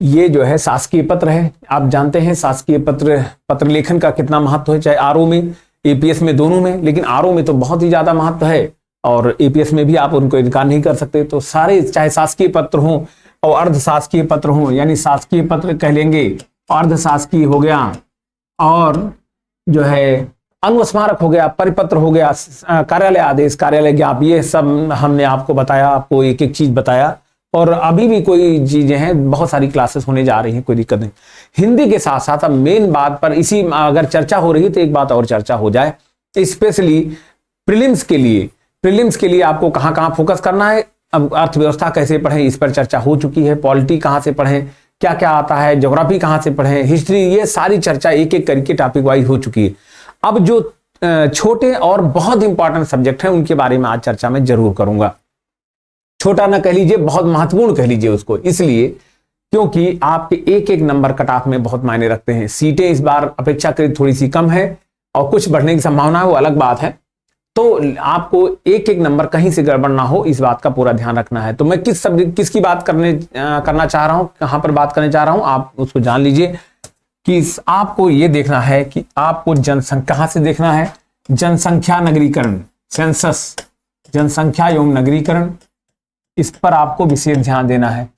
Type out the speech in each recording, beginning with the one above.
ये जो है शासकीय पत्र है। आप जानते हैं शासकीय पत्र लेखन का कितना महत्व है, चाहे आरओ में, एपीएस में, दोनों में। लेकिन आरओ में तो बहुत ही ज्यादा महत्व है और एपीएस में भी आप उनको इनकार नहीं कर सकते। तो सारे चाहे शासकीय पत्र हों और अर्ध शासकीय पत्र हों, यानी शासकीय पत्र कह लेंगे, अर्ध शासकीय हो गया, और जो है अनुस्मारक हो गया, परिपत्र हो गया, कार्यालय आदेश, कार्यालय ज्ञाप, ये सब हमने आपको बताया, आपको एक एक चीज बताया। और अभी भी कोई चीजें हैं, बहुत सारी क्लासेस होने जा रही हैं, कोई दिक्कत नहीं। हिंदी के साथ साथ अब मेन बात पर इसी अगर चर्चा हो रही है तो एक बात और चर्चा हो जाए, स्पेशली प्रीलिम्स के लिए आपको कहाँ कहाँ फोकस करना है। अब अर्थव्यवस्था कैसे पढ़ें, इस पर चर्चा हो चुकी है। पॉलिटी कहाँ से पढ़ें, क्या क्या आता है, ज्योग्राफी कहाँ से पढ़ें, हिस्ट्री, ये सारी चर्चा एक एक करके टॉपिक वाइज हो चुकी है। अब जो छोटे और बहुत इंपॉर्टेंट सब्जेक्ट हैं उनके बारे में आज चर्चा में जरूर करूंगा। छोटा ना कह लीजिए, बहुत महत्वपूर्ण कह लीजिए उसको, इसलिए क्योंकि आपके एक एक नंबर कट ऑफ में बहुत मायने रखते हैं। सीटें इस बार अपेक्षाकृत थोड़ी सी कम है और कुछ बढ़ने की संभावना है, वो अलग बात है। तो आपको एक एक नंबर कहीं से गड़बड़ ना हो, इस बात का पूरा ध्यान रखना है। तो मैं किसकी बात करना चाह रहा हूं, कहां पर बात करने चाह रहा हूं, आप उसको जान लीजिए कि आपको ये देखना है कि आपको जनसंख्या कहां से देखना है, जनसंख्या नगरीकरण, सेंसस, जनसंख्या एवं नगरीकरण, इस पर आपको विशेष ध्यान देना है।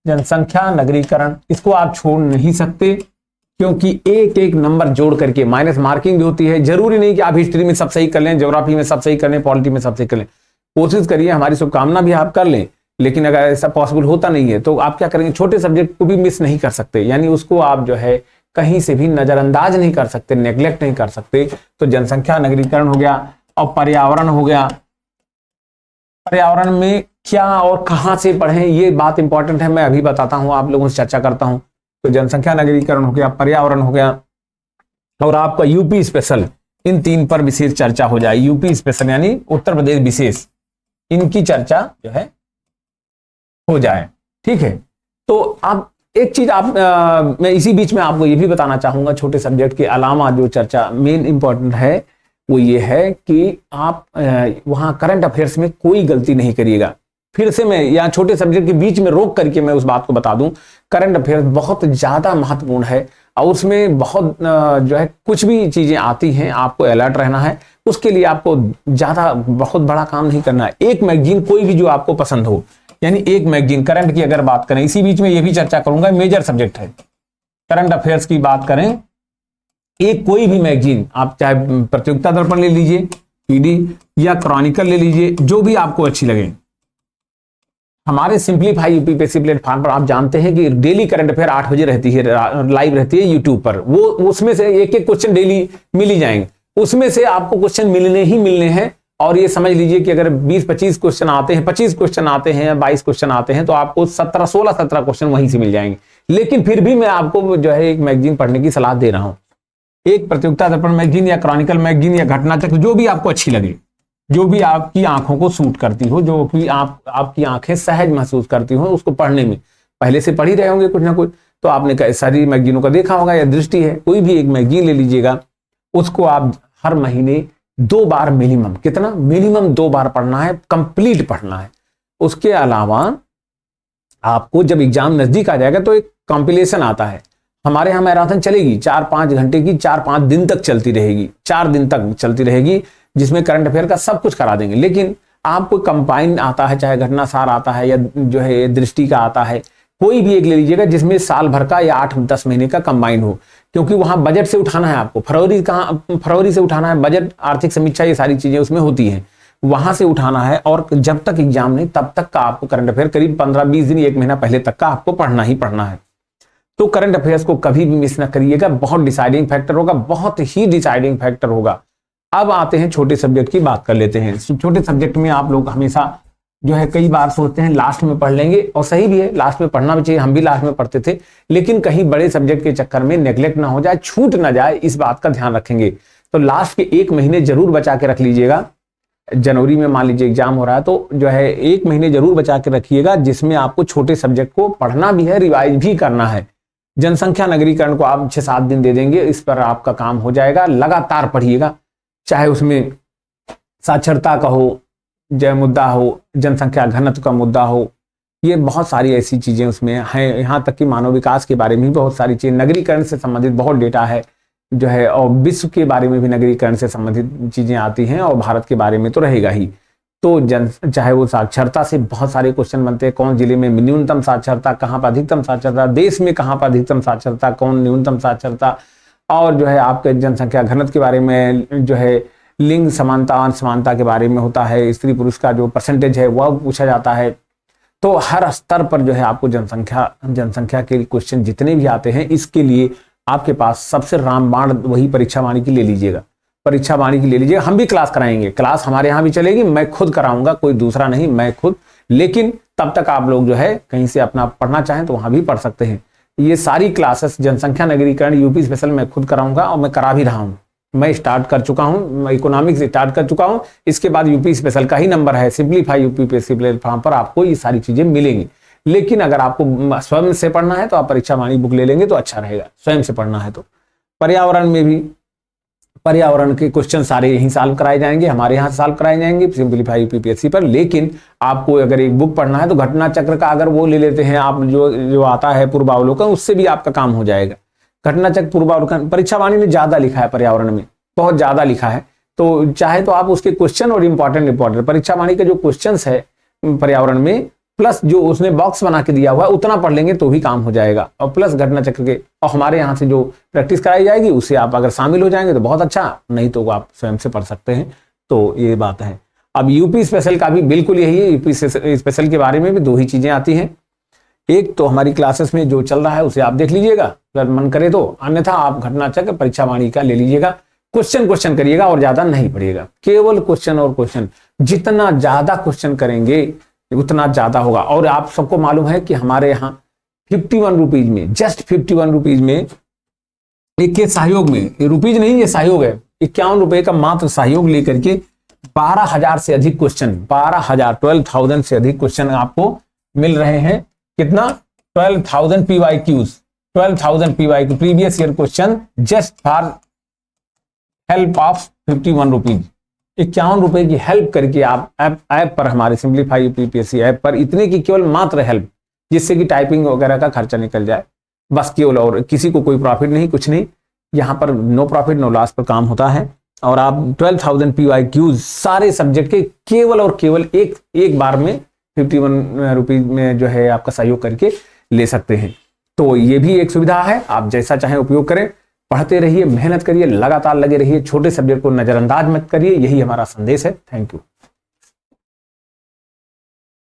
जनसंख्या नगरीकरण, इसको आप छोड़ नहीं सकते, क्योंकि एक एक नंबर जोड़ करके माइनस मार्किंग भी होती है। जरूरी नहीं कि आप हिस्ट्री में सब सही कर लें, ज्योग्राफी में सब सही कर लें, पॉलिटी में सब सही कर लें। कोशिश करिए, हमारी शुभकामना भी आप कर लें, लेकिन अगर ऐसा पॉसिबल होता नहीं है तो आप क्या करेंगे, छोटे सब्जेक्ट को भी मिस नहीं कर सकते, यानी उसको आप जो है कहीं से भी नजरअंदाज नहीं कर सकते, नेग्लेक्ट नहीं कर सकते। तो जनसंख्या नगरीकरण हो गया और पर्यावरण हो गया। पर्यावरण में क्या और कहां से पढ़ें, ये बात इंपॉर्टेंट है, मैं अभी बताता हूं, आप लोगों से चर्चा करता हूं। तो जनसंख्या नगरीकरण हो गया, पर्यावरण हो गया, और आपका यूपी स्पेशल, इन तीन पर विशेष चर्चा हो जाए। यूपी स्पेशल यानी उत्तर प्रदेश विशेष, इनकी चर्चा जो है हो जाए, ठीक है। तो अब एक चीज मैं इसी बीच में आपको ये भी बताना चाहूंगा, छोटे सब्जेक्ट के अलावा जो चर्चा मेन इंपॉर्टेंट है वो ये है कि आप वहां करंट अफेयर्स में कोई गलती नहीं करिएगा। फिर से मैं यहाँ छोटे सब्जेक्ट के बीच में रोक करके मैं उस बात को बता दूं, करंट अफेयर्स बहुत ज्यादा महत्वपूर्ण है और उसमें बहुत जो है कुछ भी चीजें आती हैं, आपको अलर्ट रहना है। उसके लिए आपको ज्यादा बहुत बड़ा काम नहीं करना है। एक मैगजीन कोई भी जो आपको पसंद हो, यानी एक मैगजीन करंट की अगर बात करें, इसी बीच में ये भी चर्चा करूंगा, मेजर सब्जेक्ट है करंट अफेयर्स की बात करें, एक कोई भी मैगजीन आप चाहे प्रतियोगिता दर्पण ले लीजिए, पीडी या क्रॉनिकल ले लीजिए, जो भी आपको अच्छी लगे। हमारे सिंपलीफाई यूपीपीएससी प्लेटफॉर्म पर आप जानते हैं कि डेली करंट अफेयर 8 बजे रहती है, लाइव रहती है यूट्यूब पर। वो उसमें से एक एक क्वेश्चन डेली मिल ही जाएंगे, उसमें से आपको क्वेश्चन मिलने ही मिलने हैं। और ये समझ लीजिए कि अगर 20-25 क्वेश्चन आते हैं, 25 क्वेश्चन आते हैं, 22 क्वेश्चन आते हैं, तो आपको 16-17 क्वेश्चन वहीं से मिल जाएंगे। लेकिन फिर भी मैं आपको जो है एक मैगजीन पढ़ने की सलाह दे रहा हूं, एक प्रतियोगिता दर्पण मैगजीन या क्रॉनिकल मैगजीन या घटना चक्र, जो भी आपको अच्छी लगे, जो भी आपकी आंखों को सूट करती हो, जो भी आपकी आंखें सहज महसूस करती हो, उसको पढ़ने में पहले से पढ़ ही रहे होंगे कुछ ना कुछ, तो आपने सारी मैगजीनों का देखा होगा, या दृष्टि है, कोई भी एक मैगजीन ले लीजिएगा। उसको आप हर महीने 2 बार मिनिमम, कितना मिनिमम 2 बार पढ़ना है, कंप्लीट पढ़ना है। उसके अलावा आपको जब एग्जाम नजदीक आ जाएगा तो एक कॉम्पिलेशन आता है, हमारे यहाँ मैराथन चलेगी 4-5 घंटे की, 4-5 दिन तक चलती रहेगी, 4 दिन तक चलती रहेगी, जिसमें करंट अफेयर का सब कुछ करा देंगे। लेकिन आपको कंबाइन आता है, चाहे घटनासार आता है या जो है दृष्टि का आता है, कोई भी एक ले लीजिएगा जिसमें साल भर का या 8-10 महीने का कंबाइन हो, क्योंकि वहां बजट से उठाना है आपको। फरवरी से उठाना है, बजट, आर्थिक समीक्षा, ये सारी चीजें उसमें होती हैं, वहां से उठाना है। और जब तक एग्जाम नहीं तब तक का आपको करंट अफेयर करीब 15-20 दिन, 1 महीना पहले तक का आपको पढ़ना ही पढ़ना है। तो करंट अफेयर्स को कभी भी मिस ना करिएगा, बहुत डिसाइडिंग फैक्टर होगा, बहुत ही डिसाइडिंग फैक्टर होगा। अब आते हैं छोटे सब्जेक्ट की बात कर लेते हैं। छोटे सब्जेक्ट में आप लोग हमेशा जो है कई बार सोचते हैं लास्ट में पढ़ लेंगे, और सही भी है, लास्ट में पढ़ना भी चाहिए, हम भी लास्ट में पढ़ते थे, लेकिन कहीं बड़े सब्जेक्ट के चक्कर में नेग्लेक्ट ना हो जाए, छूट ना जाए, इस बात का ध्यान रखेंगे। तो लास्ट के 1 महीने जरूर बचा के रख लीजिएगा। जनवरी में मान लीजिए एग्जाम हो रहा है, तो जो है 1 महीने जरूर बचा के रखिएगा, जिसमें आपको छोटे सब्जेक्ट को पढ़ना भी है, रिवाइज भी करना है। जनसंख्या नगरीकरण को आप 6-7 दिन दे देंगे, इस पर आपका काम हो जाएगा। लगातार पढ़िएगा, चाहे उसमें साक्षरता का हो, जय मुद्दा हो, जनसंख्या घनत्व का मुद्दा हो, ये बहुत सारी ऐसी चीजें उसमें हैं, यहाँ तक कि मानव विकास के बारे में भी बहुत सारी चीजें, नगरीकरण से संबंधित बहुत डेटा है जो है, और विश्व के बारे में भी नगरीकरण से संबंधित चीजें आती हैं, और भारत के बारे में तो रहेगा ही। तो चाहे वो साक्षरता से बहुत सारे क्वेश्चन बनते हैं, कौन जिले में न्यूनतम साक्षरता, कहाँ पर अधिकतम साक्षरता, देश में कहाँ पर अधिकतम साक्षरता, कौन न्यूनतम साक्षरता, और जो है आपके जनसंख्या घनत्व के बारे में, जो है लिंग समानता असमानता के बारे में होता है, स्त्री पुरुष का जो परसेंटेज है वह पूछा जाता है। तो हर स्तर पर जो है आपको जनसंख्या के क्वेश्चन जितने भी आते हैं, इसके लिए आपके पास सबसे रामबाण वही परीक्षा वाणी की ले लीजिएगा, परीक्षा वाणी की ले लीजिएगा। हम भी क्लास कराएंगे, क्लास हमारे यहाँ भी चलेगी, मैं खुद कराऊंगा, कोई दूसरा नहीं, मैं खुद। लेकिन तब तक आप लोग जो है कहीं से अपना पढ़ना चाहें तो वहां भी पढ़ सकते हैं। ये सारी क्लासेस जनसंख्या नगरीकरण यूपी स्पेशल मैं खुद कराऊंगा, और मैं करा भी रहा हूँ, मैं स्टार्ट कर चुका हूँ, इकोनॉमिक्स स्टार्ट कर चुका हूँ। इसके बाद यूपी स्पेशल का ही नंबर है, सिंप्लीफाई यूपीपीएससी प्लेटफॉर्म पर आपको ये सारी चीजें मिलेंगी। लेकिन अगर आपको स्वयं से पढ़ना है तो आप परीक्षा वाणी बुक ले लेंगे तो अच्छा रहेगा, स्वयं से पढ़ना है तो। पर्यावरण में भी पर्यावरण के क्वेश्चन सारे यहीं सॉल्व कराए जाएंगे, हमारे यहाँ सॉल्व कराए जाएंगे सिंप्लीफाई यूपीपीएससी पर। लेकिन आपको अगर एक बुक पढ़ना है तो घटना चक्र का अगर वो ले लेते हैं आप, जो आता है पूर्वावलोकन, उससे भी आपका काम हो जाएगा। घटना चक्र पूर्वावलोकन परीक्षा वाणी ने ज्यादा लिखा है, पर्यावरण में बहुत ज्यादा लिखा है, तो चाहे तो आप उसके क्वेश्चन और इंपॉर्टेंट परीक्षा वाणी के जो क्वेश्चन है पर्यावरण में, प्लस जो उसने बॉक्स बना के दिया हुआ है उतना पढ़ लेंगे तो भी काम हो जाएगा, और प्लस घटना चक्र के, और हमारे यहाँ से जो प्रैक्टिस कराई जाएगी उससे आप अगर शामिल हो जाएंगे तो बहुत अच्छा, नहीं तो आप स्वयं से पढ़ सकते हैं। तो ये बात है। अब यूपी स्पेशल का भी बिल्कुल यही है। यूपी स्पेशल के बारे में भी दो ही चीजें आती हैं, एक तो हमारी क्लासेस में जो चल रहा है उसे आप देख लीजिएगा अगर मन करे तो, अन्यथा आप घटना चक्र परीक्षा वाणी का ले लीजिएगा, क्वेश्चन करिएगा और ज्यादा नहीं पढ़िएगा, केवल क्वेश्चन और क्वेश्चन। जितना ज्यादा क्वेश्चन करेंगे उतना ज्यादा होगा। और आप सबको मालूम है कि हमारे यहाँ 51 रुपीज में, जस्ट 51 रुपीज में, एक के सहयोग में, ये रुपीज नहीं ये सहयोग है, 51 रुपए का मात्र सहयोग लेकर के 12,000 से अधिक क्वेश्चन, 12,000 से अधिक क्वेश्चन आपको मिल रहे हैं। कितना? 12,000 PYQs, 12,000 PYQ previous year question, just for help of 51 rupees. 51 रुपए की हेल्प करके आप ऐप पर, हमारे सिंप्लीफाई यूपीपीएससी ऐप पर, इतने की केवल मात्र हेल्प, जिससे कि टाइपिंग वगैरह का खर्चा निकल जाए बस केवल, और किसी को कोई प्रॉफिट नहीं, कुछ नहीं। यहाँ पर नो प्रॉफिट नो लॉस पर काम होता है। और आप 12,000 PYQs सारे सब्जेक्ट के केवल और केवल एक बार में 51 रुपीज में जो है आपका सहयोग करके ले सकते हैं। तो ये भी एक सुविधा है, आप जैसा चाहें उपयोग करें। पढ़ते रहिए, मेहनत करिए, लगातार लगे रहिए, छोटे सब्जेक्ट को नजरअंदाज मत करिए, यही हमारा संदेश है। Thank you.